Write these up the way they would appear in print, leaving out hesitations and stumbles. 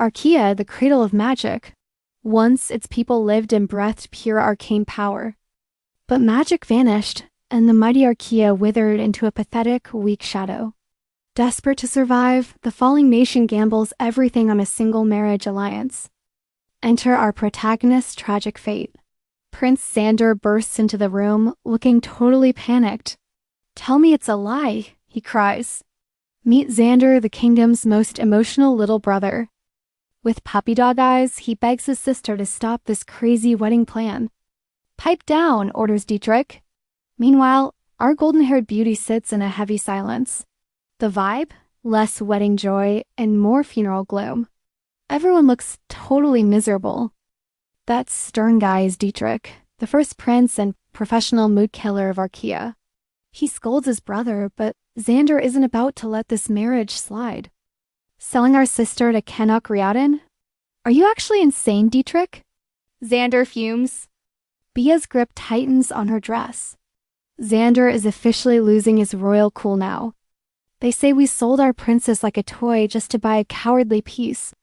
Archaea, the cradle of magic. Once its people lived and breathed pure arcane power. But magic vanished, and the mighty Archaea withered into a pathetic, weak shadow. Desperate to survive, the falling nation gambles everything on a single marriage alliance. Enter our protagonist's tragic fate. Prince Xander bursts into the room, looking totally panicked. "Tell me it's a lie," he cries. Meet Xander, the kingdom's most emotional little brother. With puppy dog eyes, he begs his sister to stop this crazy wedding plan. "Pipe down," orders Dietrich. Meanwhile, our golden-haired beauty sits in a heavy silence. The vibe? Less wedding joy and more funeral gloom. Everyone looks totally miserable. That stern guy is Dietrich, the first prince and professional mood killer of Archaea. He scolds his brother, but Xander isn't about to let this marriage slide. "Selling our sister to Canuck Riadan? Are you actually insane, Dietrich?" Xander fumes. Bia's grip tightens on her dress. Xander is officially losing his royal cool now. They say we sold our princess like a toy just to buy a cowardly peace.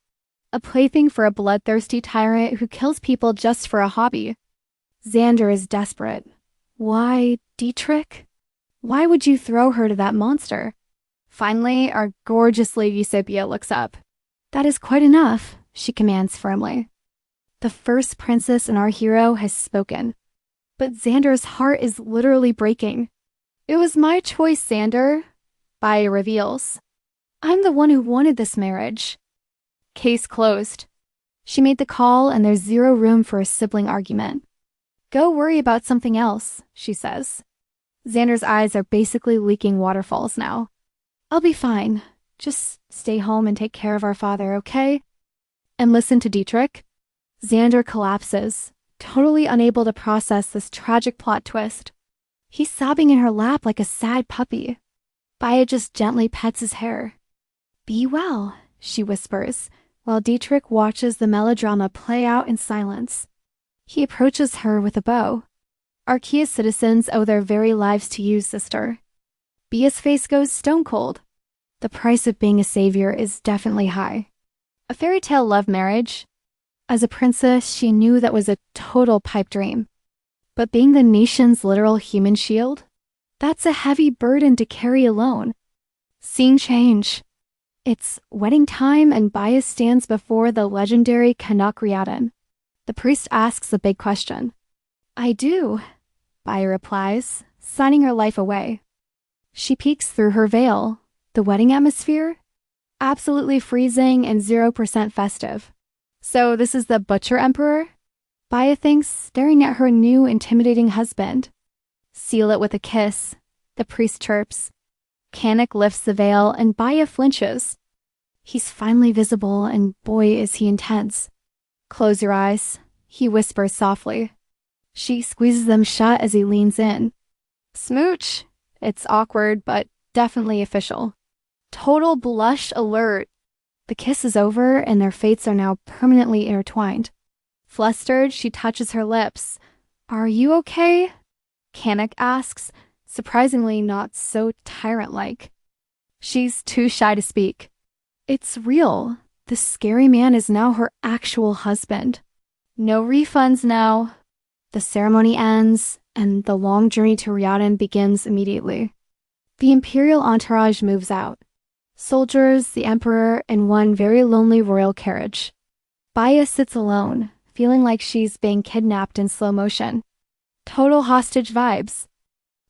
A plaything for a bloodthirsty tyrant who kills people just for a hobby. Xander is desperate. "Why, Dietrich? Why would you throw her to that monster?" Finally, our gorgeous Lady Sibia looks up. "That is quite enough," she commands firmly. The first princess and our hero has spoken. But Xander's heart is literally breaking. "It was my choice, Xander," Bia reveals. "I'm the one who wanted this marriage." Case closed. She made the call and there's zero room for a sibling argument. "Go worry about something else," she says. Xander's eyes are basically leaking waterfalls now. "I'll be fine. Just stay home and take care of our father, okay?" And listen to Dietrich. Xander collapses, totally unable to process this tragic plot twist. He's sobbing in her lap like a sad puppy. Bia just gently pets his hair. "Be well," she whispers, while Dietrich watches the melodrama play out in silence. He approaches her with a bow. "Archaea's citizens owe their very lives to you, sister." Bia's face goes stone cold. The price of being a savior is definitely high. A fairy tale love marriage. As a princess, she knew that was a total pipe dream. But being the nation's literal human shield? That's a heavy burden to carry alone. Scene change. It's wedding time and Bia stands before the legendary Canuck Riadan. The priest asks the big question. "I do," Bia replies, signing her life away. She peeks through her veil. The wedding atmosphere? Absolutely freezing and 0% festive. So this is the Butcher Emperor? Bia thinks, staring at her new intimidating husband. "Seal it with a kiss," the priest chirps. Canuck lifts the veil and Bia flinches. He's finally visible and boy is he intense. "Close your eyes," he whispers softly. She squeezes them shut as he leans in. Smooch. It's awkward, but definitely official. Total blush alert. The kiss is over and their fates are now permanently intertwined. Flustered, she touches her lips. "Are you okay?" Canuck asks, surprisingly not so tyrant-like. She's too shy to speak. It's real. The scary man is now her actual husband. No refunds now. The ceremony ends, and the long journey to Riadan begins immediately. The imperial entourage moves out. Soldiers, the emperor, and one very lonely royal carriage. Bia sits alone, feeling like she's being kidnapped in slow motion. Total hostage vibes.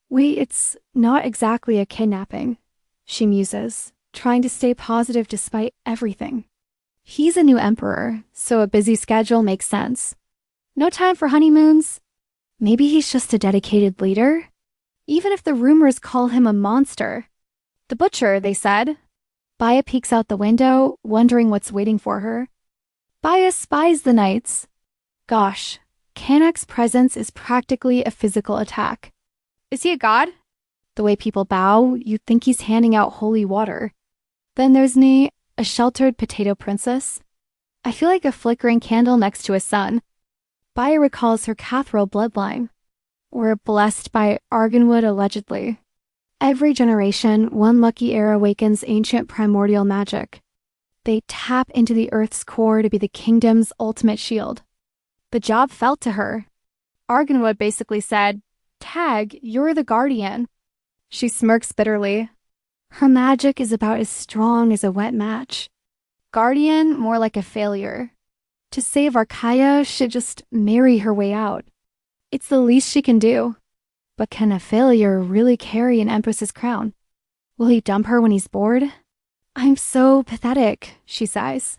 "Wait, it's not exactly a kidnapping," she muses, trying to stay positive despite everything. He's a new emperor, so a busy schedule makes sense. No time for honeymoons. Maybe he's just a dedicated leader? Even if the rumors call him a monster. The butcher, they said. Bia peeks out the window, wondering what's waiting for her. Bia spies the knights. Gosh, Canuck's presence is practically a physical attack. Is he a god? The way people bow, you'd think he's handing out holy water. Then there's me, a sheltered potato princess. I feel like a flickering candle next to a sun. Bia recalls her Cataril bloodline. We're blessed by Arganwood allegedly. Every generation, one lucky heir awakens ancient primordial magic. They tap into the Earth's core to be the kingdom's ultimate shield. The job fell to her. Arganwood basically said, "Tag, you're the guardian." She smirks bitterly. Her magic is about as strong as a wet match. Guardian, more like a failure. To save Archaea, she'd just marry her way out. It's the least she can do. But can a failure really carry an empress's crown? Will he dump her when he's bored? I'm so pathetic, she sighs.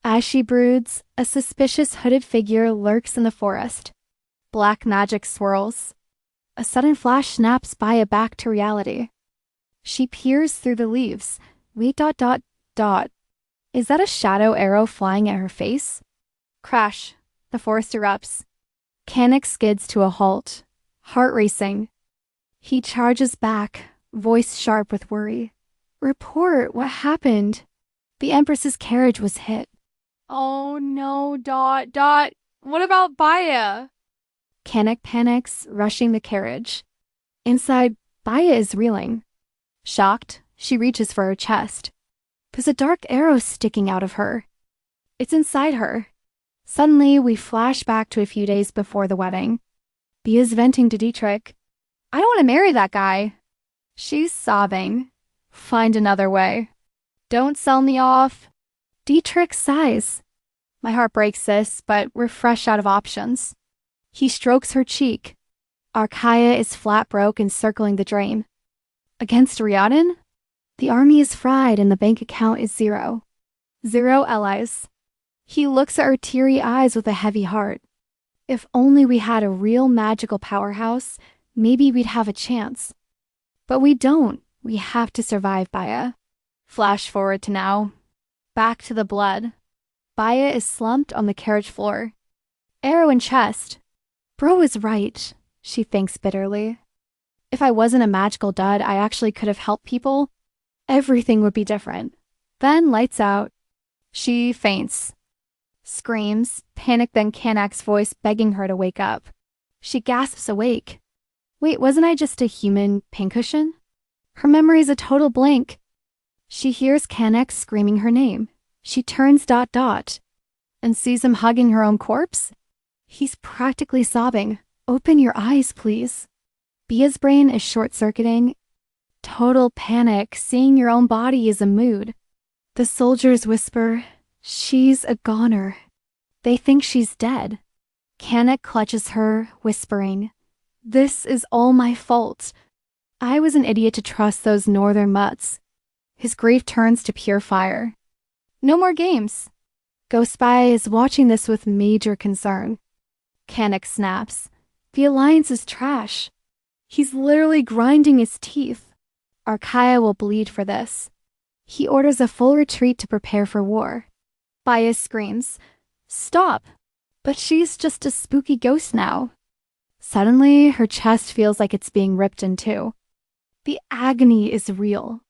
As she broods, a suspicious hooded figure lurks in the forest. Black magic swirls. A sudden flash snaps Baya back to reality. She peers through the leaves. Wait. Is that a shadow arrow flying at her face? Crash. The forest erupts. Canik skids to a halt, heart racing. He charges back, voice sharp with worry. Report, what happened? The Empress's carriage was hit. Oh no, What about Baya? Canik panics, rushing the carriage. Inside, Baya is reeling. Shocked, she reaches for her chest. There's a dark arrow sticking out of her. It's inside her. Suddenly, we flash back to a few days before the wedding. Bia's venting to Dietrich. I don't want to marry that guy. She's sobbing. Find another way. Don't sell me off. Dietrich sighs. My heart breaks, sis, but we're fresh out of options. He strokes her cheek. Archaea is flat broke and circling the drain. Against Riordan? The army is fried and the bank account is 0. 0 allies. He looks at her teary eyes with a heavy heart. If only we had a real magical powerhouse, maybe we'd have a chance. But we don't. We have to survive, Baya. Flash forward to now. Back to the blood. Baya is slumped on the carriage floor. Arrow in chest. Bro is right, she thinks bitterly. If I wasn't a magical dud, I actually could have helped people. Everything would be different. Then lights out. She faints. Screams, panic, then Canak's voice begging her to wake up. She gasps awake. Wait, wasn't I just a human pincushion? Her memory's a total blank. She hears Canek screaming her name. She turns ... and sees him hugging her own corpse. He's practically sobbing. Open your eyes, please. Bia's brain is short-circuiting. Total panic. Seeing your own body is a mood. The soldiers whisper, she's a goner. They think she's dead. Canek clutches her, whispering, this is all my fault. I was an idiot to trust those northern mutts. His grief turns to pure fire. No more games. Ghost Spy is watching this with major concern. Canek snaps. The alliance is trash. He's literally grinding his teeth. Archaea will bleed for this. He orders a full retreat to prepare for war. Baya screams, stop! But she's just a spooky ghost now. Suddenly, her chest feels like it's being ripped in two. The agony is real.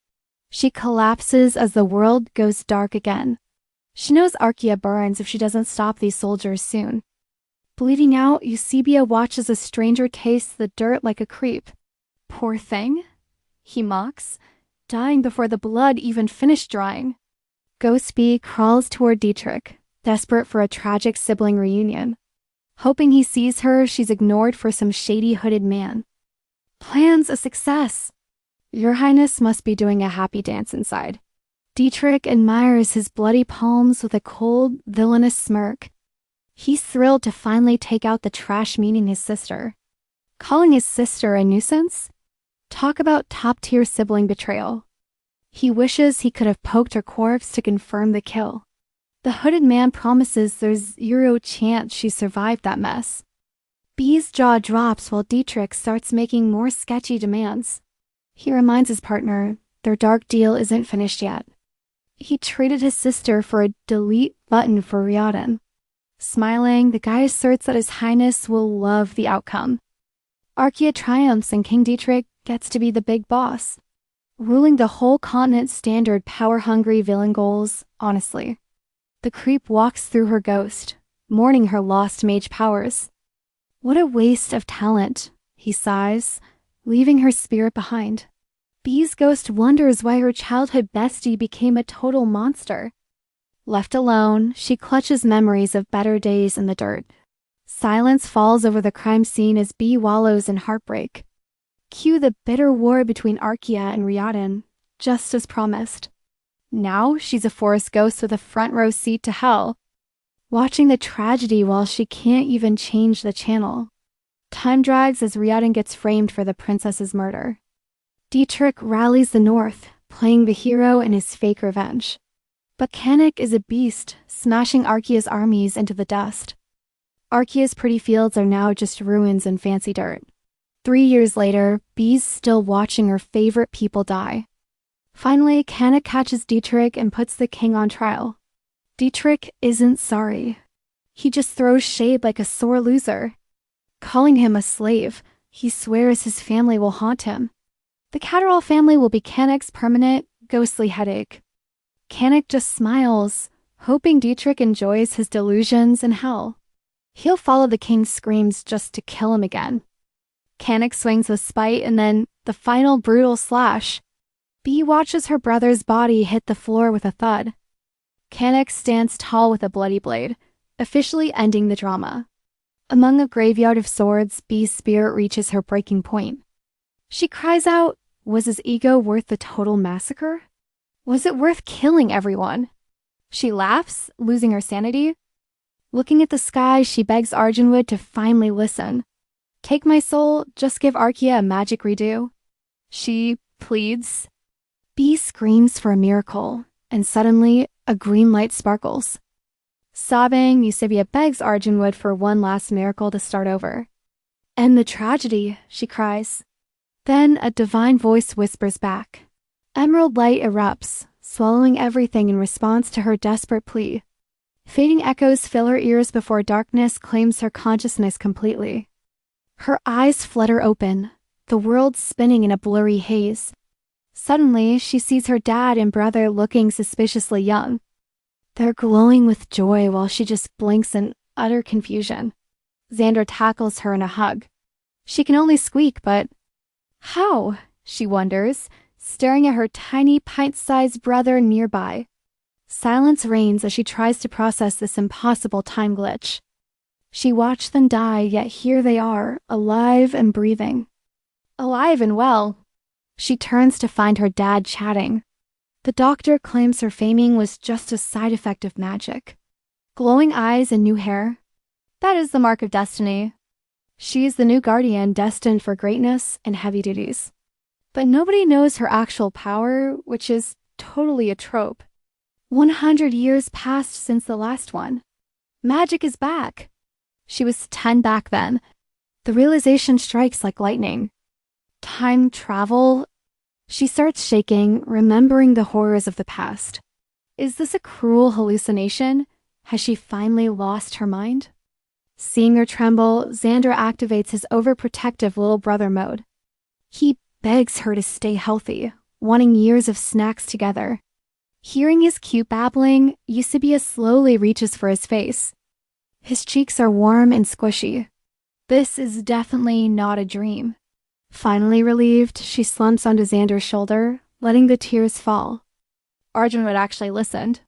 She collapses as the world goes dark again. She knows Archaea burns if she doesn't stop these soldiers soon. Bleeding out, Eusebia watches a stranger taste the dirt like a creep. Poor thing, he mocks, dying before the blood even finished drying. Ghost Bee crawls toward Dietrich, desperate for a tragic sibling reunion. Hoping he sees her, she's ignored for some shady hooded man. Plan's a success. Your Highness must be doing a happy dance inside. Dietrich admires his bloody palms with a cold, villainous smirk. He's thrilled to finally take out the trash meaning his sister. Calling his sister a nuisance? Talk about top-tier sibling betrayal. He wishes he could have poked her corpse to confirm the kill. The hooded man promises there's 0 chance she survived that mess. Bee's jaw drops while Dietrich starts making more sketchy demands. He reminds his partner their dark deal isn't finished yet. He traded his sister for a delete button for Riordan. Smiling, the guy asserts that His Highness will love the outcome. Archaea triumphs and King Dietrich gets to be the big boss. Ruling the whole continent's standard power-hungry villain goals, honestly. The creep walks through her ghost, mourning her lost mage powers. What a waste of talent, he sighs, leaving her spirit behind. Bee's ghost wonders why her childhood bestie became a total monster. Left alone, she clutches memories of better days in the dirt. Silence falls over the crime scene as Bee wallows in heartbreak. Cue the bitter war between Archaea and Riordan, just as promised. Now she's a forest ghost with a front row seat to hell, watching the tragedy while she can't even change the channel. Time drags as Riordan gets framed for the princess's murder. Dietrich rallies the North, playing the hero in his fake revenge. But Canik is a beast, smashing Archaea's armies into the dust. Archaea's pretty fields are now just ruins and fancy dirt. 3 years later, Bee's still watching her favorite people die. Finally, Canik catches Dietrich and puts the king on trial. Dietrich isn't sorry. He just throws shade like a sore loser. Calling him a slave, he swears his family will haunt him. The Cataril family will be Canik's permanent, ghostly headache. Canik just smiles, hoping Dietrich enjoys his delusions in hell. He'll follow the king's screams just to kill him again. Canik swings with spite, and then the final brutal slash. Bee watches her brother's body hit the floor with a thud. Canik stands tall with a bloody blade, officially ending the drama. Among a graveyard of swords, Bee's spirit reaches her breaking point. She cries out, was his ego worth the total massacre? Was it worth killing everyone? She laughs, losing her sanity. Looking at the sky, she begs Arganwood to finally listen. Take my soul, just give Archaea a magic redo. She pleads. Bee screams for a miracle, and suddenly, a green light sparkles. Sobbing, Ucia begs Arganwood for one last miracle to start over. End the tragedy, she cries. Then a divine voice whispers back. Emerald light erupts, swallowing everything in response to her desperate plea. Fading echoes fill her ears before darkness claims her consciousness completely. Her eyes flutter open, the world spinning in a blurry haze. Suddenly, she sees her dad and brother looking suspiciously young. They're glowing with joy while she just blinks in utter confusion. Xander tackles her in a hug. She can only squeak, but how? She wonders, staring at her tiny pint-sized brother nearby. Silence reigns as she tries to process this impossible time glitch. She watched them die, yet here they are, alive and breathing. Alive and well. She turns to find her dad chatting. The doctor claims her fainting was just a side effect of magic. Glowing eyes and new hair. That is the mark of destiny. She is the new guardian destined for greatness and heavy duties. But nobody knows her actual power, which is totally a trope. 100 years passed since the last one. Magic is back. She was 10 back then. The realization strikes like lightning. Time travel? She starts shaking, remembering the horrors of the past. Is this a cruel hallucination? Has she finally lost her mind? Seeing her tremble, Xander activates his overprotective little brother mode. He begs her to stay healthy, wanting years of snacks together. Hearing his cute babbling, Ucia slowly reaches for his face. His cheeks are warm and squishy. This is definitely not a dream. Finally relieved, she slumps onto Xander's shoulder, letting the tears fall. Arganwood actually listened.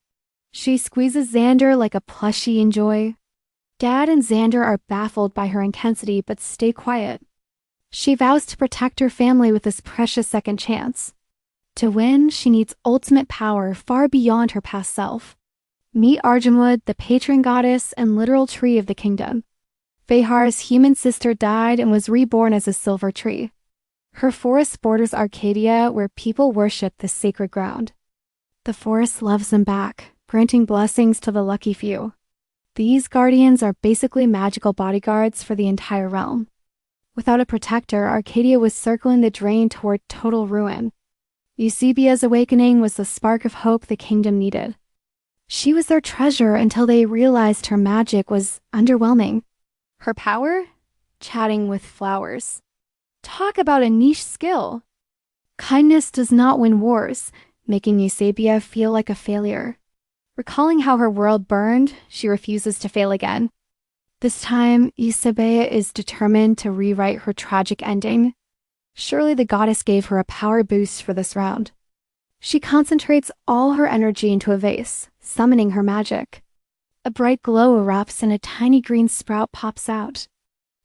She squeezes Xander like a plushie in joy. Dad and Xander are baffled by her intensity but stay quiet. She vows to protect her family with this precious second chance. To win, she needs ultimate power far beyond her past self. Meet Arganwood, the patron goddess and literal tree of the kingdom. Vehar's human sister died and was reborn as a silver tree. Her forest borders Arcadia, where people worship this sacred ground. The forest loves them back, granting blessings to the lucky few. These guardians are basically magical bodyguards for the entire realm. Without a protector, Arcadia was circling the drain toward total ruin. Ucia's awakening was the spark of hope the kingdom needed. She was their treasure until they realized her magic was underwhelming. Her power? Chatting with flowers. Talk about a niche skill. Kindness does not win wars, making Ucia feel like a failure. Recalling how her world burned, she refuses to fail again. This time, Ucia is determined to rewrite her tragic ending. Surely the goddess gave her a power boost for this round. She concentrates all her energy into a vase, summoning her magic. A bright glow erupts and a tiny green sprout pops out.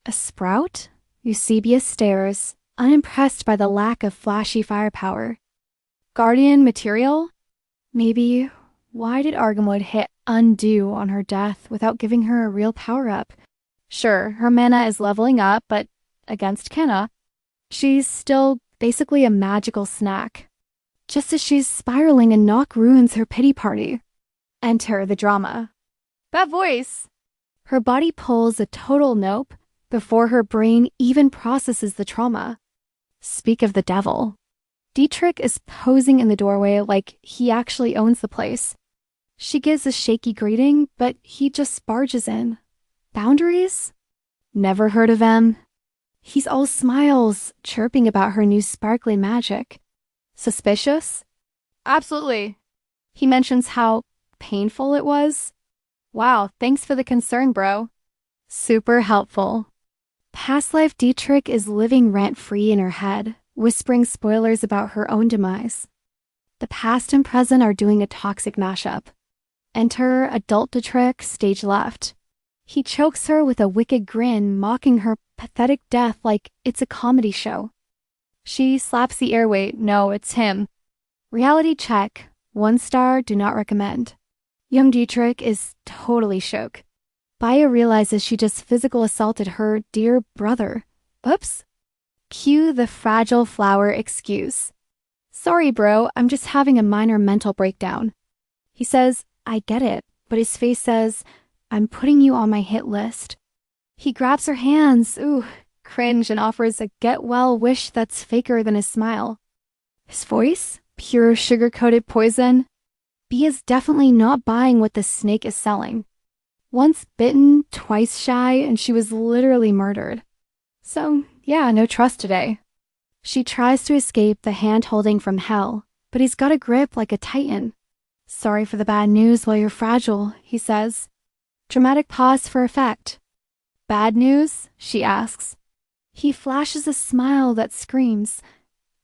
A sprout? Eusebius stares, unimpressed by the lack of flashy firepower. Guardian material? Maybe. Why did Arganwood hit undo on her death without giving her a real power-up? Sure, her mana is leveling up, but against Kenna, she's still basically a magical snack. Just as she's spiraling and Nock ruins her pity party. Enter the drama. That voice! Her body pulls a total nope before her brain even processes the trauma. Speak of the devil. Dietrich is posing in the doorway like he actually owns the place. She gives a shaky greeting, but he just barges in. Boundaries? Never heard of him. He's all smiles, chirping about her new sparkly magic. Suspicious? Absolutely. He mentions how painful it was. Wow, thanks for the concern, bro. Super helpful. Past life Dietrich is living rent-free in her head, whispering spoilers about her own demise. The past and present are doing a toxic mashup. Enter adult Dietrich, stage left. He chokes her with a wicked grin, mocking her pathetic death like it's a comedy show. She slaps the airway. No, it's him. Reality check. 1 star, do not recommend. Young Dietrich is totally shook. Baya realizes she just physical assaulted her dear brother. Oops. Cue the fragile flower excuse. Sorry, bro, I'm just having a minor mental breakdown. He says, I get it, but his face says, I'm putting you on my hit list. He grabs her hands, cringe, and offers a get-well wish that's faker than his smile. His voice? Pure sugar-coated poison? Bia's definitely not buying what the snake is selling. Once bitten, twice shy, and she was literally murdered. So, yeah, no trust today. She tries to escape the hand-holding from hell, but he's got a grip like a titan. Sorry for the bad news while you're fragile, he says. Dramatic pause for effect. Bad news? She asks. He flashes a smile that screams,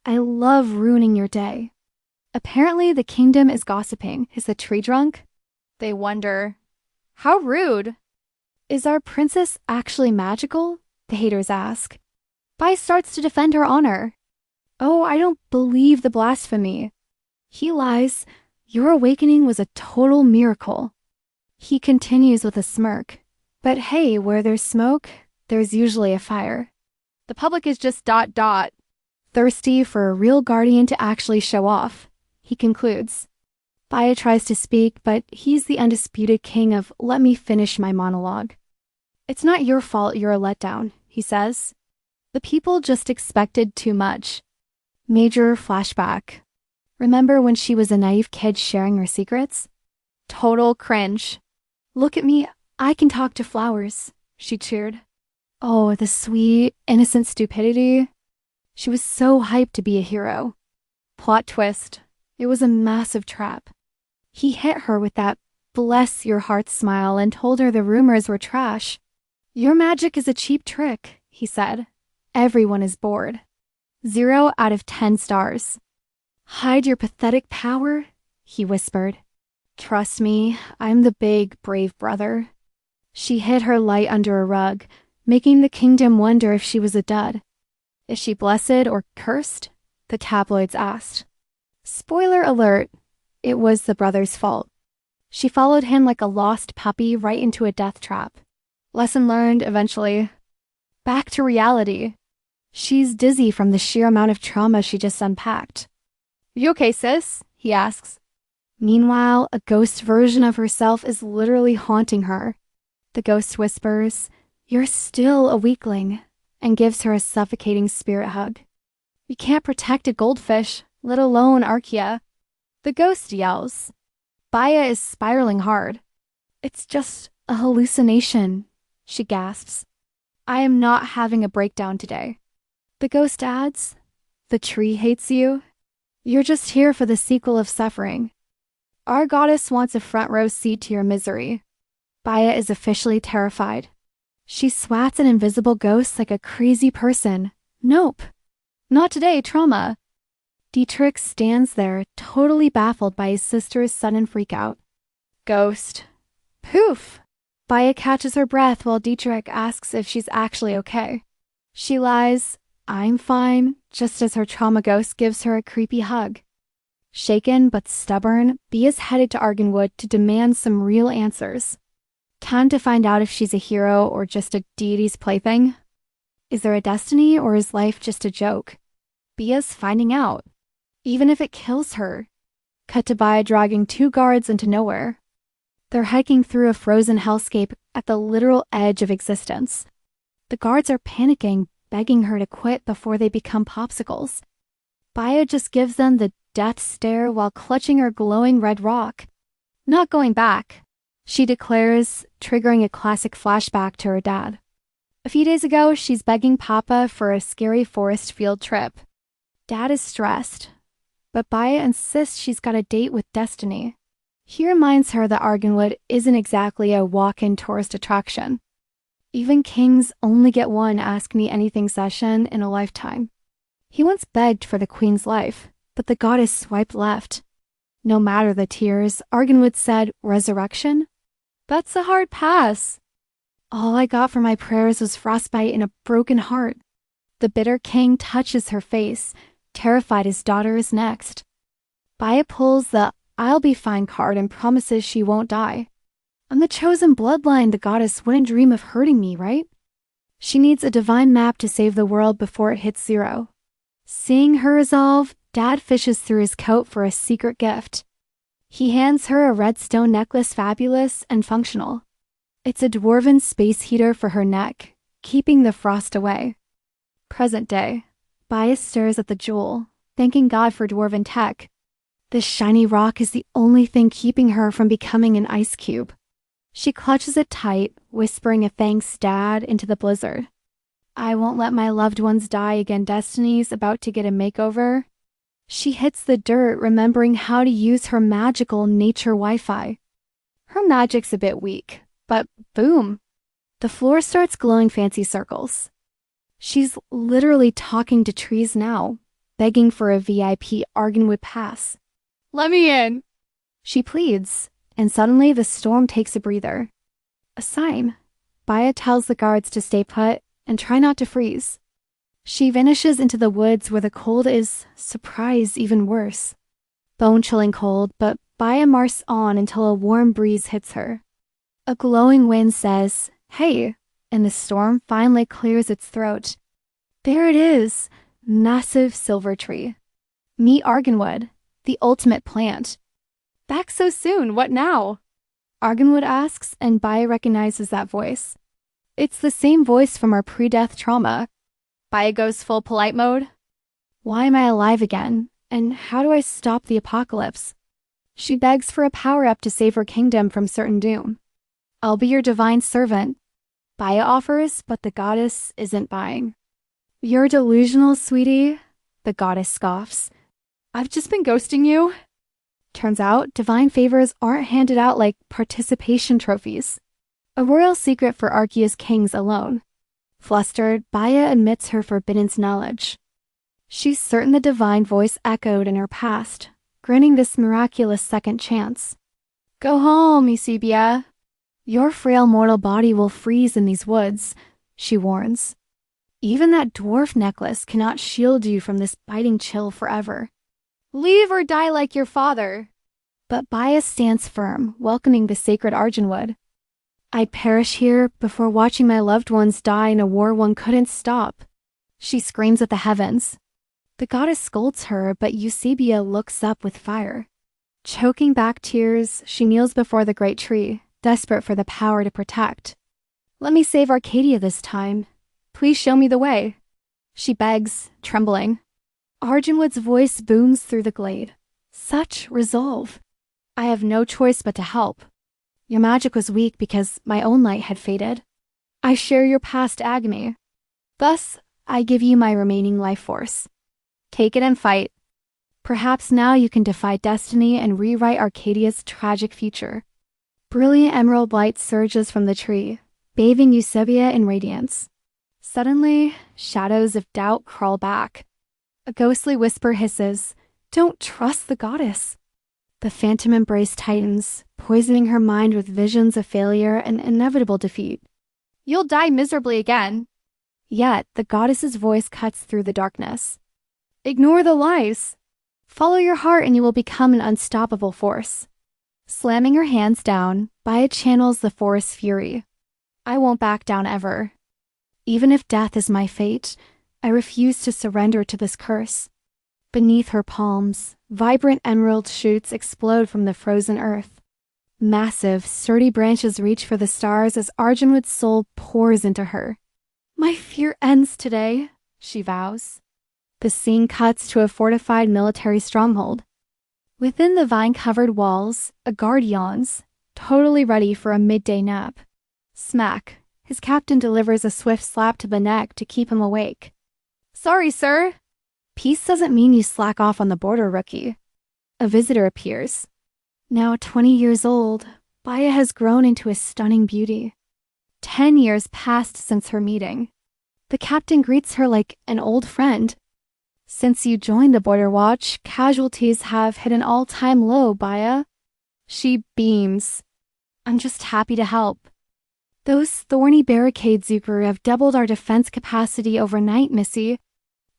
I love ruining your day. Apparently the kingdom is gossiping. Is the tree drunk? They wonder, how rude. Is our princess actually magical? The haters ask. Bai starts to defend her honor. Oh, I don't believe the blasphemy. He lies. Your awakening was a total miracle. He continues with a smirk. But hey, where there's smoke, there's usually a fire. The public is just ... thirsty for a real guardian to actually show off. He concludes. Baya tries to speak, but he's the undisputed king of let me finish my monologue. It's not your fault you're a letdown, he says. The people just expected too much. Major flashback. Remember when she was a naive kid sharing her secrets? Total cringe. Look at me, I can talk to flowers, she cheered. Oh, the sweet, innocent stupidity. She was so hyped to be a hero. Plot twist. It was a massive trap. He hit her with that bless your heart smile and told her the rumors were trash. Your magic is a cheap trick, he said. Everyone is bored. 0 out of 10 stars. Hide your pathetic power, he whispered. Trust me, I'm the big, brave brother. She hid her light under a rug, making the kingdom wonder if she was a dud. Is she blessed or cursed? The tabloids asked. Spoiler alert, it was the brother's fault. She followed him like a lost puppy right into a death trap. Lesson learned eventually. Back to reality. She's dizzy from the sheer amount of trauma she just unpacked. You okay, sis? He asks. Meanwhile, a ghost version of herself is literally haunting her. The ghost whispers, You're still a weakling, and gives her a suffocating spirit hug. You can't protect a goldfish, let alone Archa. The ghost yells. Baya is spiraling hard. It's just a hallucination, she gasps. I am not having a breakdown today. The ghost adds, The tree hates you. You're just here for the sequel of suffering. Our goddess wants a front row seat to your misery. Baya is officially terrified. She swats an invisible ghost like a crazy person. Nope. Not today, trauma. Dietrich stands there, totally baffled by his sister's sudden freakout. Ghost. Poof! Baya catches her breath while Dietrich asks if she's actually okay. She lies, "I'm fine," just as her trauma ghost gives her a creepy hug. Shaken but stubborn, Bia's headed to Arganwood to demand some real answers. Time to find out if she's a hero or just a deity's plaything. Is there a destiny or is life just a joke? Bia's finding out. Even if it kills her. Cut to Bia dragging 2 guards into nowhere. They're hiking through a frozen hellscape at the literal edge of existence. The guards are panicking, begging her to quit before they become popsicles. Bia just gives them the death stare while clutching her glowing red rock. Not going back, she declares, triggering a classic flashback to her dad. A few days ago, she's begging Papa for a scary forest field trip. Dad is stressed, but Bia insists she's got a date with Destiny. He reminds her that Arganwood isn't exactly a walk-in tourist attraction. Even kings only get one Ask Me Anything session in a lifetime. He once begged for the queen's life, but the goddess swiped left. No matter the tears, Arganwood said, "Resurrection? That's a hard pass." All I got for my prayers was frostbite and a broken heart. The bitter king touches her face, terrified his daughter is next. Bia pulls the "I'll be fine" card and promises she won't die. I'm the chosen bloodline. The goddess wouldn't dream of hurting me, right? She needs a divine map to save the world before it hits 0. Seeing her resolve, Dad fishes through his coat for a secret gift. He hands her a red stone necklace, fabulous and functional. It's a dwarven space heater for her neck, keeping the frost away. Present day, Bia stares at the jewel, thanking God for dwarven tech. This shiny rock is the only thing keeping her from becoming an ice cube. She clutches it tight, whispering a thanks, Dad, into the blizzard. I won't let my loved ones die again. Destiny's about to get a makeover. She hits the dirt, remembering how to use her magical nature Wi-Fi. Her magic's a bit weak, but boom, the floor starts glowing fancy circles. She's literally talking to trees now, begging for a VIP Arganwood pass. Let me in, she pleads, and suddenly the storm takes a breather. A sign. Bia tells the guards to stay put and try not to freeze. She vanishes into the woods where the cold is, surprise, even worse. Bone-chilling cold, but Bia marches on until a warm breeze hits her. A glowing wind says, "Hey," and the storm finally clears its throat. There it is, massive silver tree. Meet Arganwood, the ultimate plant. Back so soon, what now? Arganwood asks, and Bia recognizes that voice. It's the same voice from our pre-death trauma. Bia goes full polite mode. Why am I alive again? And how do I stop the apocalypse? She begs for a power-up to save her kingdom from certain doom. I'll be your divine servant, Bia offers, but the goddess isn't buying. You're delusional, sweetie, the goddess scoffs. I've just been ghosting you. Turns out, divine favors aren't handed out like participation trophies. A royal secret for Archaea's kings alone. Flustered, Bia admits her forbidden knowledge. She's certain the divine voice echoed in her past, granting this miraculous second chance. Go home, Eusebia. Your frail mortal body will freeze in these woods, she warns. Even that dwarf necklace cannot shield you from this biting chill forever. Leave or die like your father. But Bia stands firm, welcoming the sacred Arganwood. I'd perish here before watching my loved ones die in a war one couldn't stop. She screams at the heavens. The goddess scolds her, but Eusebia looks up with fire. Choking back tears, she kneels before the great tree, desperate for the power to protect. Let me save Arcadia this time. Please show me the way. She begs, trembling. Arganwood's voice booms through the glade. Such resolve. I have no choice but to help. Your magic was weak because my own light had faded. I share your past agony. Thus, I give you my remaining life force. Take it and fight. Perhaps now you can defy destiny and rewrite Arcadia's tragic future. Brilliant emerald light surges from the tree, bathing Eusebia in radiance. Suddenly, shadows of doubt crawl back. A ghostly whisper hisses, Don't trust the goddess. The phantom embrace tightens, poisoning her mind with visions of failure and inevitable defeat. You'll die miserably again. Yet, the goddess's voice cuts through the darkness. Ignore the lies. Follow your heart and you will become an unstoppable force. Slamming her hands down, Baya channels the forest's fury. I won't back down ever. Even if death is my fate, I refuse to surrender to this curse. Beneath her palms, vibrant emerald shoots explode from the frozen earth. Massive, sturdy branches reach for the stars as Arganwood's soul pours into her. My fear ends today, she vows. The scene cuts to a fortified military stronghold. Within the vine-covered walls, a guard yawns, totally ready for a midday nap. Smack, his captain delivers a swift slap to the neck to keep him awake. Sorry, sir. Peace doesn't mean you slack off on the border, rookie. A visitor appears. Now 20 years old, Baya has grown into a stunning beauty. 10 years passed since her meeting. The captain greets her like an old friend. Since you joined the Border Watch, casualties have hit an all-time low, Baya. She beams. I'm just happy to help. Those thorny barricades you grew have doubled our defense capacity overnight, Missy.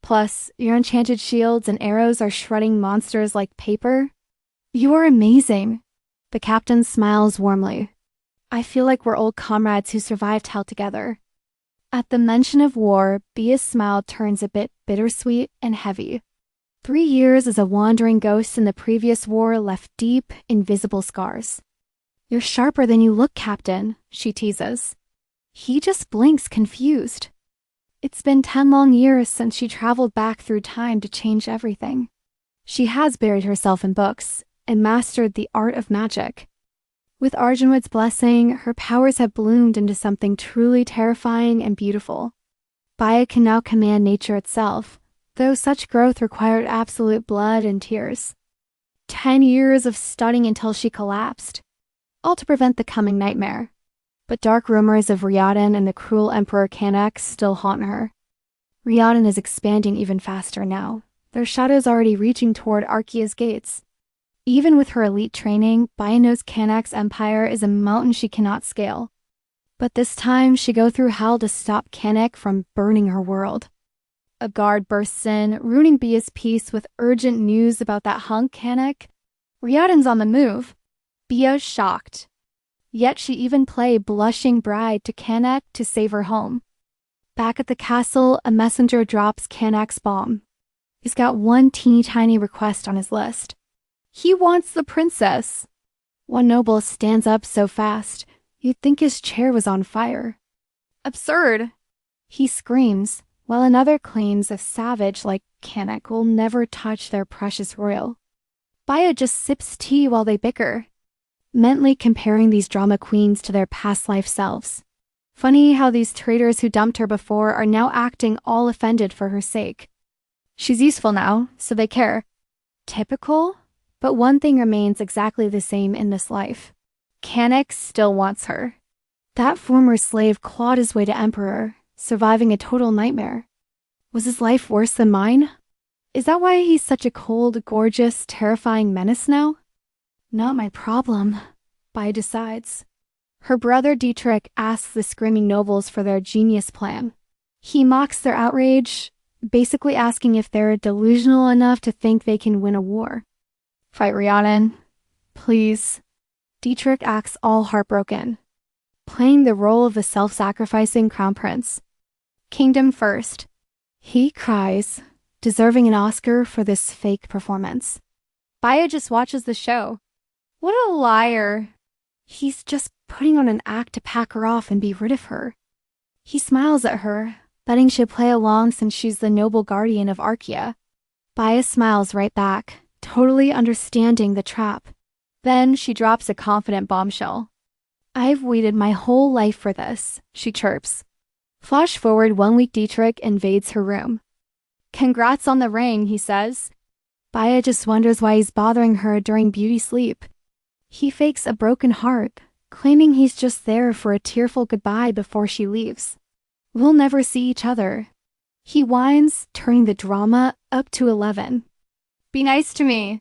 Plus, your enchanted shields and arrows are shredding monsters like paper. You are amazing. The captain smiles warmly. I feel like we're old comrades who survived hell together. At the mention of war, Bia's smile turns a bit bittersweet and heavy. 3 years as a wandering ghost in the previous war left deep, invisible scars. You're sharper than you look, Captain, she teases. He just blinks, confused. It's been 10 long years since she traveled back through time to change everything. She has buried herself in books and mastered the art of magic. With Arganwood's blessing, her powers have bloomed into something truly terrifying and beautiful. Baya can now command nature itself, though such growth required absolute blood and tears. 10 years of studying until she collapsed, all to prevent the coming nightmare. But dark rumors of Riadan and the cruel Emperor Canak still haunt her. Riadan is expanding even faster now, their shadows already reaching toward Archaea's gates. Even with her elite training, Baya knows Canak's empire is a mountain she cannot scale. But this time, she go through hell to stop Canak from burning her world. A guard bursts in, ruining Bia's peace with urgent news about that hunk Canak. Riadan's on the move. Bia's shocked. Yet she even play blushing bride to Canak to save her home. Back at the castle, a messenger drops Canak's bomb. He's got one teeny tiny request on his list. He wants the princess. One noble stands up so fast, you'd think his chair was on fire. Absurd. He screams, while another claims a savage like Canak will never touch their precious royal. Baya just sips tea while they bicker, mentally comparing these drama queens to their past life selves. Funny how these traitors who dumped her before are now acting all offended for her sake. She's useful now, so they care. Typical? But one thing remains exactly the same in this life. Canak still wants her. That former slave clawed his way to Emperor, surviving a total nightmare. Was his life worse than mine? Is that why he's such a cold, gorgeous, terrifying menace now? Not my problem, Baya decides. Her brother Dietrich asks the screaming nobles for their genius plan. He mocks their outrage, basically asking if they're delusional enough to think they can win a war. Fight Riadan, please. Dietrich acts all heartbroken, playing the role of the self-sacrificing crown prince. Kingdom first. He cries, deserving an Oscar for this fake performance. Baya just watches the show. What a liar. He's just putting on an act to pack her off and be rid of her. He smiles at her, betting she'll play along since she's the noble guardian of Archaea. Baya smiles right back, totally understanding the trap. Then she drops a confident bombshell. I've waited my whole life for this, she chirps. Flash forward 1 week, Dietrich invades her room. Congrats on the ring, he says. Baya just wonders why he's bothering her during beauty sleep. He fakes a broken heart, claiming he's just there for a tearful goodbye before she leaves. We'll never see each other. He whines, turning the drama up to 11. Be nice to me.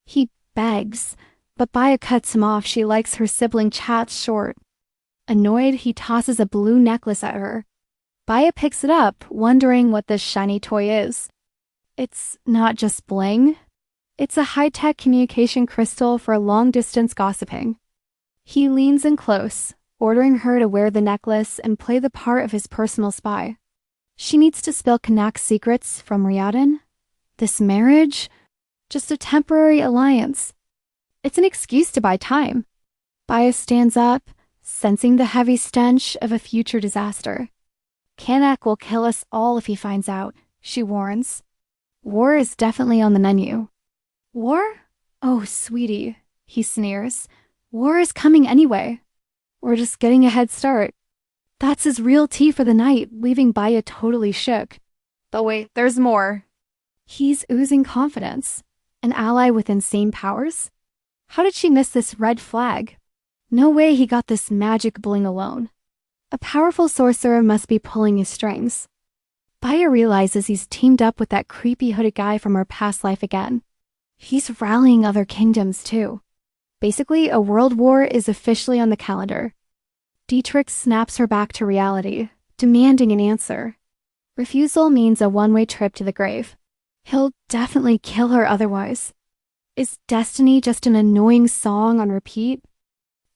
He begs, but Baya cuts him off. She likes her sibling chats short. Annoyed, he tosses a blue necklace at her. Baya picks it up, wondering what this shiny toy is. It's not just bling. It's a high-tech communication crystal for long-distance gossiping. He leans in close, ordering her to wear the necklace and play the part of his personal spy. She needs to spill Kanak's secrets from Ryadan. This marriage? Just a temporary alliance. It's an excuse to buy time. Baya stands up, sensing the heavy stench of a future disaster. Kanak will kill us all if he finds out, she warns. War is definitely on the menu. War? Oh, sweetie, he sneers. War is coming anyway. We're just getting a head start. That's his real tea for the night, leaving Baya totally shook. But wait, there's more. He's oozing confidence. An ally with insane powers? How did she miss this red flag? No way he got this magic bling alone. A powerful sorcerer must be pulling his strings. Baya realizes he's teamed up with that creepy hooded guy from her past life again. He's rallying other kingdoms too. Basically, a world war is officially on the calendar. Dietrich snaps her back to reality, demanding an answer. Refusal means a one-way trip to the grave. He'll definitely kill her otherwise. Is destiny just an annoying song on repeat?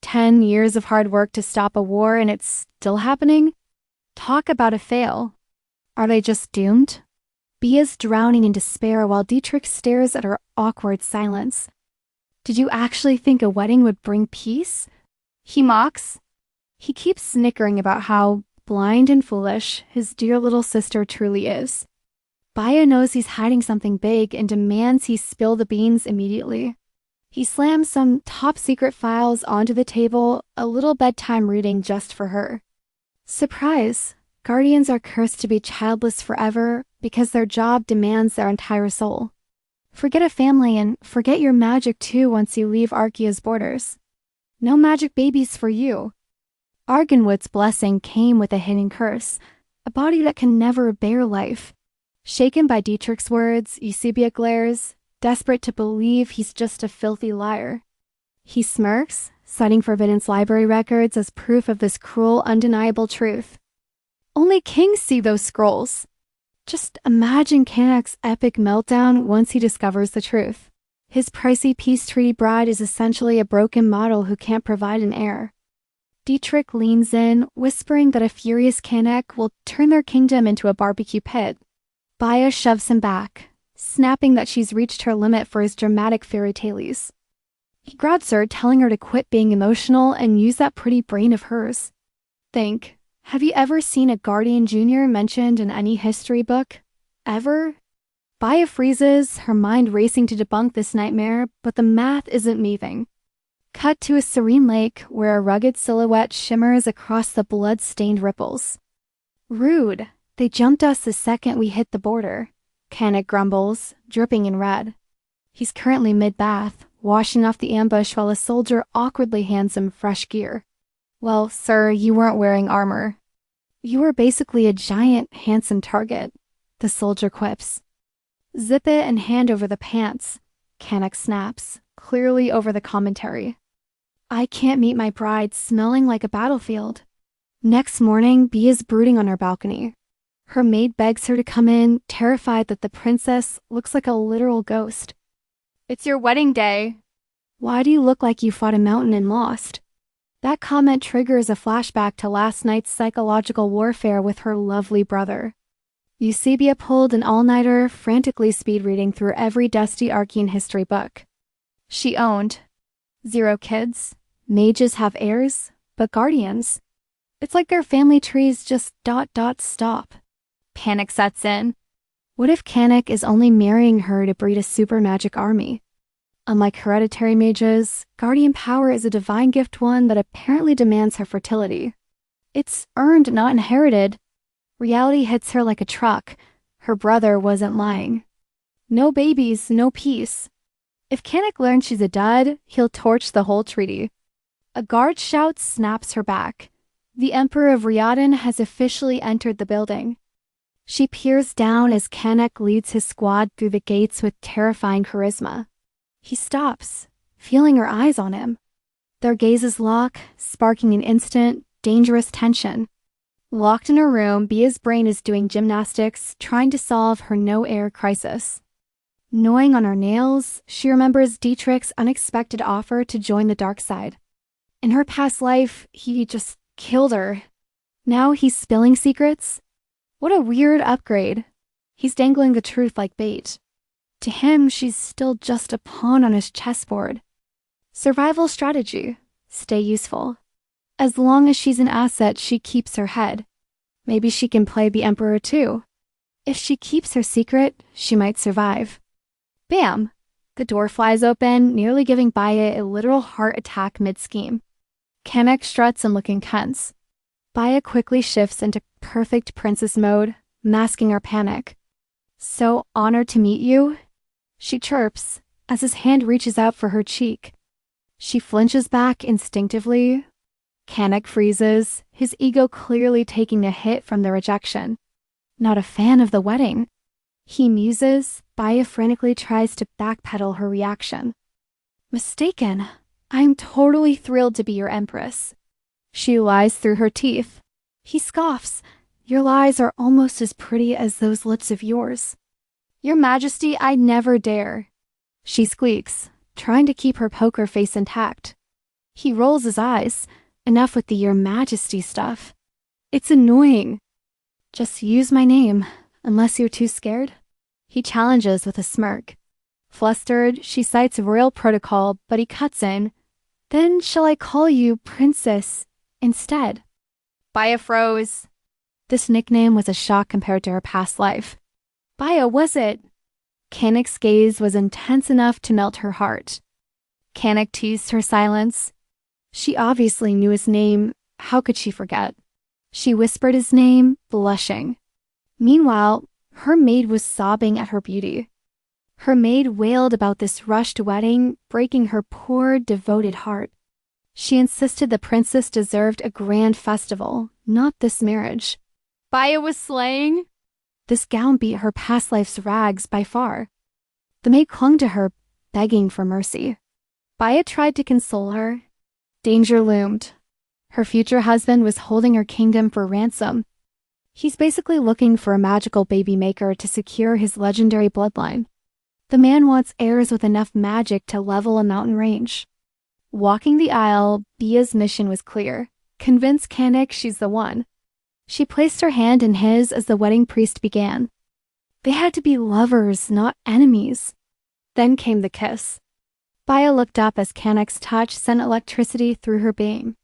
10 years of hard work to stop a war and it's still happening? Talk about a fail. Are they just doomed? Bia's drowning in despair while Dietrich stares at her awkward silence. Did you actually think a wedding would bring peace? He mocks. He keeps snickering about how blind and foolish his dear little sister truly is. Baya knows he's hiding something big and demands he spill the beans immediately. He slams some top-secret files onto the table, a little bedtime reading just for her. Surprise! Guardians are cursed to be childless forever because their job demands their entire soul. Forget a family and forget your magic too once you leave Archaea's borders. No magic babies for you. Arganwood's blessing came with a hidden curse, a body that can never bear life. Shaken by Dietrich's words, Ucia glares, desperate to believe he's just a filthy liar. He smirks, citing Forbidden's library records as proof of this cruel, undeniable truth. Only kings see those scrolls. Just imagine Kanak's epic meltdown once he discovers the truth. His pricey peace treaty bride is essentially a broken model who can't provide an heir. Dietrich leans in, whispering that a furious Kanak will turn their kingdom into a barbecue pit. Baya shoves him back, snapping that she's reached her limit for his dramatic fairy tales. He grabs her, telling her to quit being emotional and use that pretty brain of hers. Think, have you ever seen a Guardian Jr. mentioned in any history book? Ever? Baya freezes, her mind racing to debunk this nightmare, but the math isn't moving. Cut to a serene lake where a rugged silhouette shimmers across the blood-stained ripples. Rude. They jumped us the second we hit the border, Kanak grumbles, dripping in red. He's currently mid-bath, washing off the ambush while a soldier awkwardly hands him fresh gear. Well, sir, you weren't wearing armor. You were basically a giant, handsome target, the soldier quips. Zip it and hand over the pants, Kanak snaps, clearly over the commentary. I can't meet my bride smelling like a battlefield. Next morning, Bea is brooding on her balcony. Her maid begs her to come in, terrified that the princess looks like a literal ghost. It's your wedding day. Why do you look like you fought a mountain and lost? That comment triggers a flashback to last night's psychological warfare with her lovely brother. Ucia pulled an all-nighter, frantically speed-reading through every dusty Archean history book. She owned 0 kids, mages have heirs, but guardians. It's like their family trees just ... stop. Panic sets in. What if Kanak is only marrying her to breed a super magic army? Unlike hereditary mages, guardian power is a divine gift, one that apparently demands her fertility. It's earned, not inherited. Reality hits her like a truck. Her brother wasn't lying. No babies, no peace. If Kanak learns she's a dud, he'll torch the whole treaty. A guard shout snaps her back. The Emperor of Ryadan has officially entered the building. She peers down as Canek leads his squad through the gates with terrifying charisma. He stops, feeling her eyes on him. Their gazes lock, sparking an instant, dangerous tension. Locked in her room, Bia's brain is doing gymnastics, trying to solve her no-air crisis. Gnawing on her nails, she remembers Dietrich's unexpected offer to join the dark side. In her past life, he just killed her. Now he's spilling secrets? What a weird upgrade. He's dangling the truth like bait. To him, she's still just a pawn on his chessboard. Survival strategy. Stay useful. As long as she's an asset, she keeps her head. Maybe she can play the Emperor too. If she keeps her secret, she might survive. Bam! The door flies open, nearly giving Baya a literal heart attack mid-scheme. Canek struts and looking tense. Baya quickly shifts into perfect princess mode, masking her panic. "So honored to meet you," she chirps, as his hand reaches out for her cheek. She flinches back instinctively. Canek freezes, his ego clearly taking a hit from the rejection. Not a fan of the wedding. He muses. Baya frantically tries to backpedal her reaction. "Mistaken. I'm totally thrilled to be your empress." She lies through her teeth. He scoffs. "Your lies are almost as pretty as those lips of yours." "Your Majesty, I never dare." She squeaks, trying to keep her poker face intact. He rolls his eyes. Enough with the "Your Majesty" stuff. It's annoying. "Just use my name, unless you're too scared," he challenges with a smirk. Flustered, she cites royal protocol, but he cuts in. "Then shall I call you Princess instead?" Baya froze. This nickname was a shock compared to her past life. "Baya, was it?" Canek's gaze was intense enough to melt her heart. Canek teased her silence. She obviously knew his name. How could she forget? She whispered his name, blushing. Meanwhile, her maid was sobbing at her beauty. Her maid wailed about this rushed wedding, breaking her poor, devoted heart. She insisted the princess deserved a grand festival, not this marriage. Baya was slaying. This gown beat her past life's rags by far. The maid clung to her, begging for mercy. Baya tried to console her. Danger loomed. Her future husband was holding her kingdom for ransom. He's basically looking for a magical baby maker to secure his legendary bloodline. The man wants heirs with enough magic to level a mountain range. Walking the aisle, Bia's mission was clear. Convince Canek she's the one. She placed her hand in his as the wedding priest began. They had to be lovers, not enemies. Then came the kiss. Baya looked up as Canek's touch sent electricity through her being.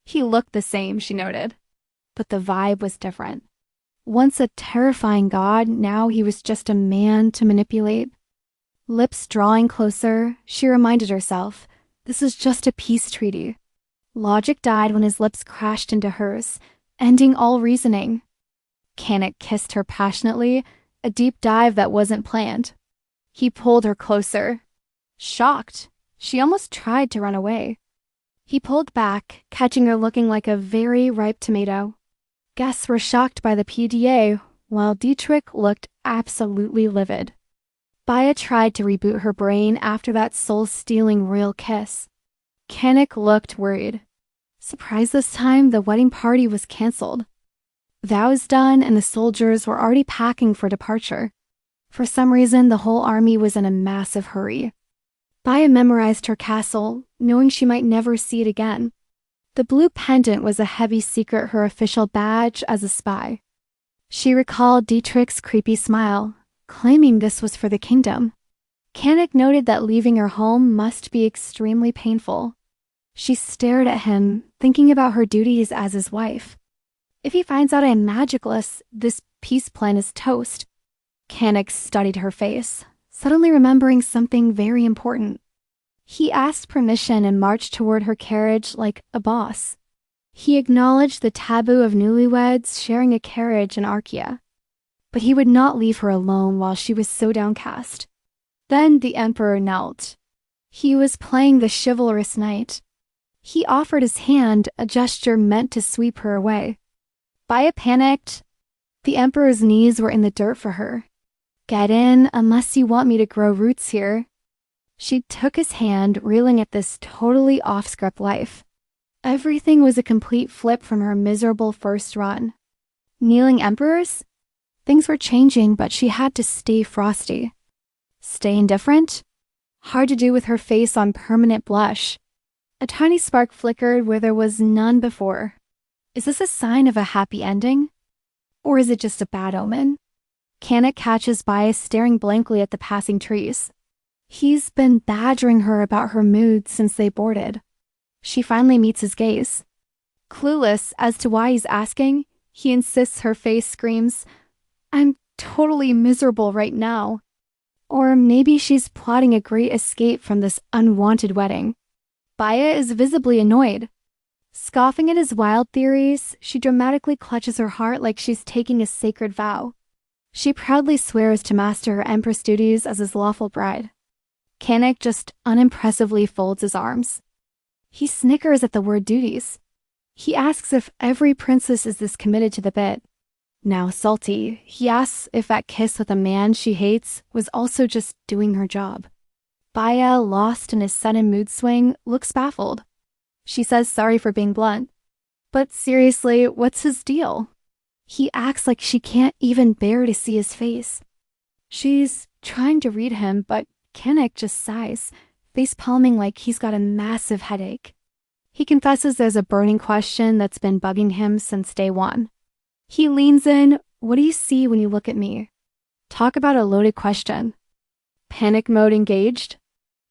He looked the same, she noted, but the vibe was different. Once a terrifying god, now he was just a man to manipulate. Lips drawing closer, she reminded herself, this is just a peace treaty. Logic died when his lips crashed into hers, ending all reasoning. Canek kissed her passionately, a deep dive that wasn't planned. He pulled her closer. Shocked, she almost tried to run away. He pulled back, catching her looking like a very ripe tomato. Guests were shocked by the PDA, while Dietrich looked absolutely livid. Baya tried to reboot her brain after that soul-stealing royal kiss. Canek looked worried. Surprised this time, the wedding party was cancelled. Vows done, and the soldiers were already packing for departure. For some reason, the whole army was in a massive hurry. Baya memorized her castle, knowing she might never see it again. The blue pendant was a heavy secret, her official badge as a spy. She recalled Dietrich's creepy smile, claiming this was for the kingdom. Canek noted that leaving her home must be extremely painful. She stared at him, thinking about her duties as his wife. If he finds out I'm magicless, this peace plan is toast. Canek studied her face, suddenly remembering something very important. He asked permission and marched toward her carriage like a boss. He acknowledged the taboo of newlyweds sharing a carriage in Archa. But he would not leave her alone while she was so downcast. Then the Emperor knelt. He was playing the chivalrous knight. He offered his hand, a gesture meant to sweep her away. Baya panicked. The Emperor's knees were in the dirt for her. "Get in, unless you want me to grow roots here." She took his hand, reeling at this totally off-script life. Everything was a complete flip from her miserable first run. Kneeling emperors? Things were changing, but she had to stay frosty. Stay indifferent? Hard to do with her face on permanent blush. A tiny spark flickered where there was none before. Is this a sign of a happy ending? Or is it just a bad omen? Canik catches Bias staring blankly at the passing trees. He's been badgering her about her mood since they boarded. She finally meets his gaze. Clueless as to why he's asking, he insists her face screams, "I'm totally miserable right now." Or maybe she's plotting a great escape from this unwanted wedding. Baya is visibly annoyed. Scoffing at his wild theories, she dramatically clutches her heart like she's taking a sacred vow. She proudly swears to master her empress duties as his lawful bride. Canik just unimpressively folds his arms. He snickers at the word duties. He asks if every princess is this committed to the bit. Now salty, he asks if that kiss with a man she hates was also just doing her job. Baya, lost in his sudden mood swing, looks baffled. She says sorry for being blunt. But seriously, what's his deal? He acts like she can't even bear to see his face. She's trying to read him, but Canik just sighs, face-palming like he's got a massive headache. He confesses there's a burning question that's been bugging him since day one. He leans in. "What do you see when you look at me?" Talk about a loaded question. Panic mode engaged.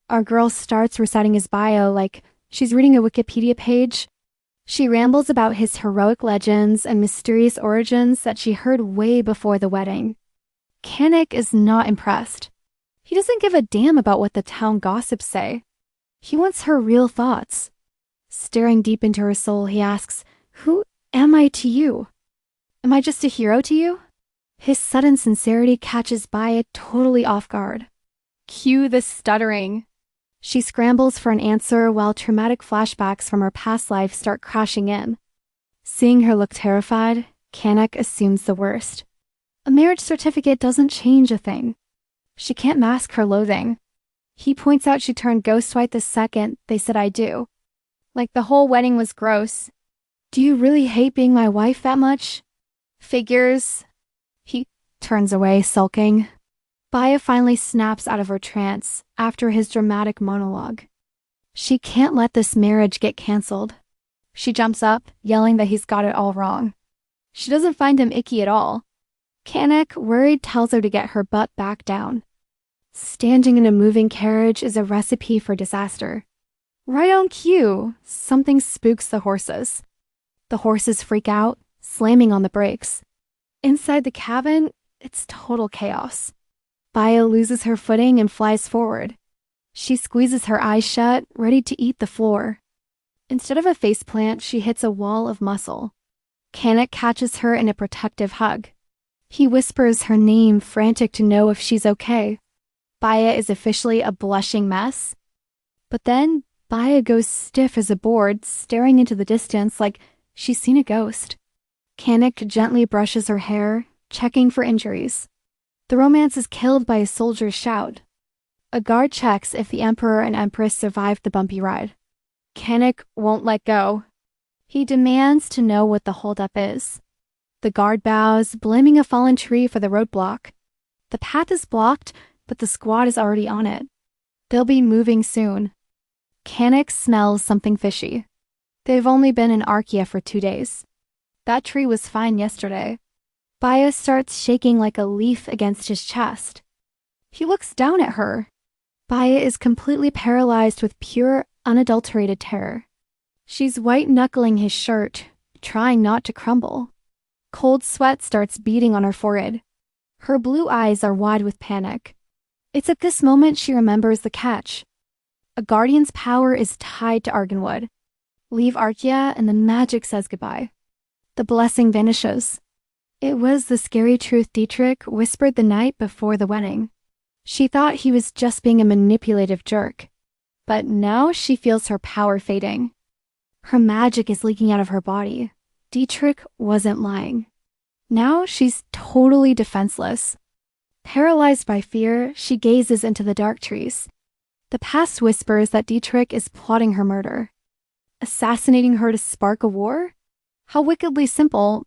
Our girl starts reciting his bio like she's reading a Wikipedia page. She rambles about his heroic legends and mysterious origins that she heard way before the wedding. Canik is not impressed. He doesn't give a damn about what the town gossips say. He wants her real thoughts. Staring deep into her soul, he asks, "Who am I to you? Am I just a hero to you?" His sudden sincerity catches Baya totally off guard. Cue the stuttering. She scrambles for an answer while traumatic flashbacks from her past life start crashing in. Seeing her look terrified, Canik assumes the worst. A marriage certificate doesn't change a thing. She can't mask her loathing. He points out she turned ghost white the second they said "I do." Like the whole wedding was gross. "Do you really hate being my wife that much?" "Figures." He turns away, sulking. Baya finally snaps out of her trance after his dramatic monologue. She can't let this marriage get canceled. She jumps up, yelling that he's got it all wrong. She doesn't find him icky at all. Canik, worried, tells her to get her butt back down. Standing in a moving carriage is a recipe for disaster. Right on cue, something spooks the horses. The horses freak out, slamming on the brakes. Inside the cabin, it's total chaos. Baya loses her footing and flies forward. She squeezes her eyes shut, ready to eat the floor. Instead of a faceplant, she hits a wall of muscle. Canik catches her in a protective hug. He whispers her name, frantic to know if she's okay. Baya is officially a blushing mess. But then, Baya goes stiff as a board, staring into the distance like she's seen a ghost. Canik gently brushes her hair, checking for injuries. The romance is killed by a soldier's shout. A guard checks if the Emperor and Empress survived the bumpy ride. Canik won't let go. He demands to know what the holdup is. The guard bows, blaming a fallen tree for the roadblock. The path is blocked, but the squad is already on it. They'll be moving soon. Canik smells something fishy. They've only been in Archa for 2 days. That tree was fine yesterday. Baya starts shaking like a leaf against his chest. He looks down at her. Baya is completely paralyzed with pure, unadulterated terror. She's white-knuckling his shirt, trying not to crumble. Cold sweat starts beading on her forehead. Her blue eyes are wide with panic. It's at this moment she remembers the catch. A guardian's power is tied to Arganwood. Leave Archa and the magic says goodbye. The blessing vanishes. It was the scary truth Dietrich whispered the night before the wedding. She thought he was just being a manipulative jerk. But now she feels her power fading. Her magic is leaking out of her body. Dietrich wasn't lying. Now she's totally defenseless. Paralyzed by fear, she gazes into the dark trees. The past whispers that Dietrich is plotting her murder. Assassinating her to spark a war? How wickedly simple.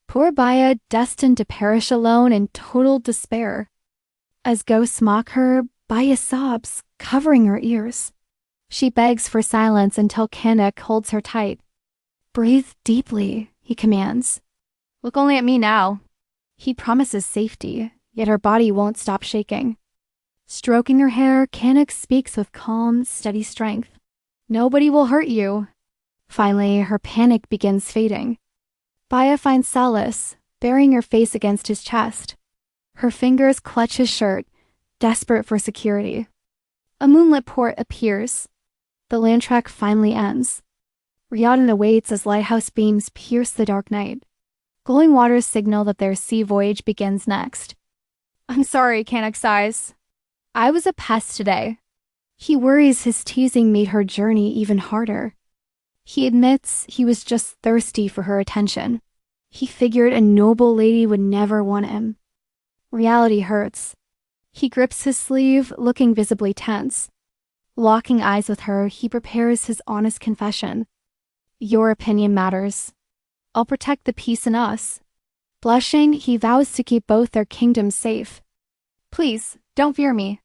Poor Baya destined to perish alone in total despair. As ghosts mock her, Baya sobs, covering her ears. She begs for silence until Canik holds her tight. Breathe deeply, he commands. Look only at me now. He promises safety, yet her body won't stop shaking. Stroking her hair, Canik speaks with calm, steady strength. Nobody will hurt you. Finally, her panic begins fading. Baya finds solace, burying her face against his chest. Her fingers clutch his shirt, desperate for security. A moonlit port appears. The land trek finally ends. Riordan awaits as lighthouse beams pierce the dark night. Glowing waters signal that their sea voyage begins next. I'm sorry, Canik sighs. I was a pest today. He worries his teasing made her journey even harder. He admits he was just thirsty for her attention. He figured a noble lady would never want him. Reality hurts. He grips his sleeve, looking visibly tense. Locking eyes with her, he prepares his honest confession. Your opinion matters. I'll protect the peace in us. Blushing, he vows to keep both their kingdoms safe. Please, don't fear me.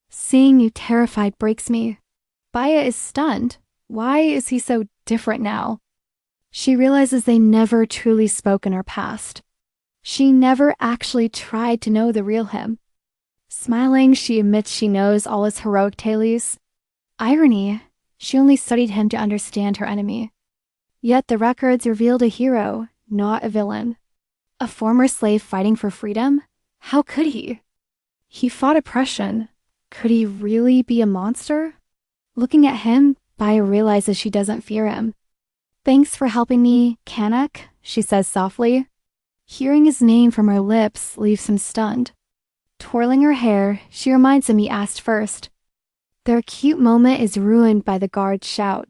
Seeing you terrified breaks me. Baya is stunned. Why is he so different now? She realizes they never truly spoke in her past. She never actually tried to know the real him. Smiling, she admits she knows all his heroic tales. Irony, she only studied him to understand her enemy. Yet the records revealed a hero, not a villain. A former slave fighting for freedom? How could he? He fought oppression. Could he really be a monster? Looking at him, Baya realizes she doesn't fear him. Thanks for helping me, Canik, she says softly. Hearing his name from her lips leaves him stunned. Twirling her hair, she reminds him he asked first. Their cute moment is ruined by the guard's shout.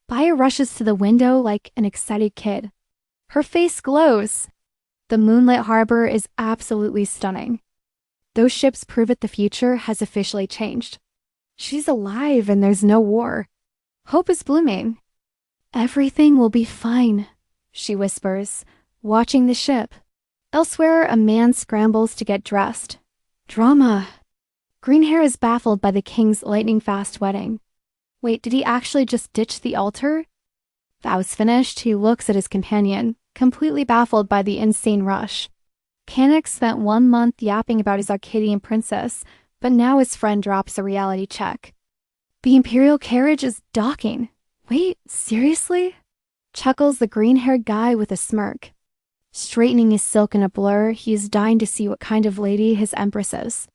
Baya rushes to the window like an excited kid. Her face glows. The moonlit harbor is absolutely stunning. Those ships prove that the future has officially changed. She's alive and there's no war. Hope is blooming. Everything will be fine, she whispers, watching the ship. Elsewhere, a man scrambles to get dressed. Drama. Greenhair is baffled by the king's lightning-fast wedding. Wait, did he actually just ditch the altar? Vows finished, he looks at his companion, completely baffled by the insane rush. Canik spent 1 month yapping about his Arcadian princess, but now his friend drops a reality check. The imperial carriage is docking. Wait, seriously? Chuckles the green-haired guy with a smirk. Straightening his silk in a blur, he is dying to see what kind of lady his empress is.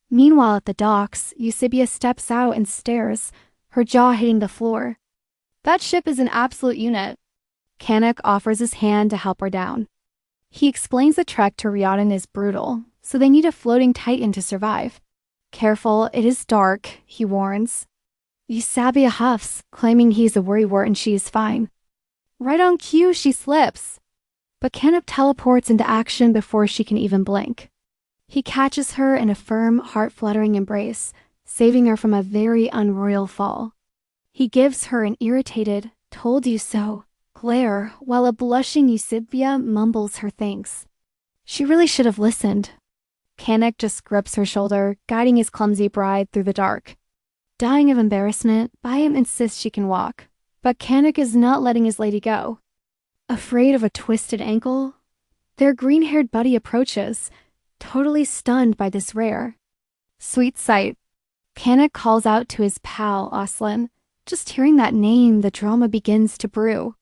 Meanwhile at the docks, Eusebia steps out and stares, her jaw hitting the floor. That ship is an absolute unit. Canik offers his hand to help her down. He explains the trek to Riordan is brutal, so they need a floating titan to survive. Careful, it is dark, he warns. Eusebia huffs, claiming he's a worrywart and she is fine. Right on cue, she slips. But Canik teleports into action before she can even blink. He catches her in a firm, heart-fluttering embrace, saving her from a very unroyal fall. He gives her an irritated, told you so, glare, while a blushing Eusebia mumbles her thanks. She really should have listened. Canik just grips her shoulder, guiding his clumsy bride through the dark. Dying of embarrassment, Bayam insists she can walk, but Canik is not letting his lady go. Afraid of a twisted ankle, their green-haired buddy approaches, totally stunned by this rare. Sweet sight. Canik calls out to his pal, Aslan. Just hearing that name, the drama begins to brew.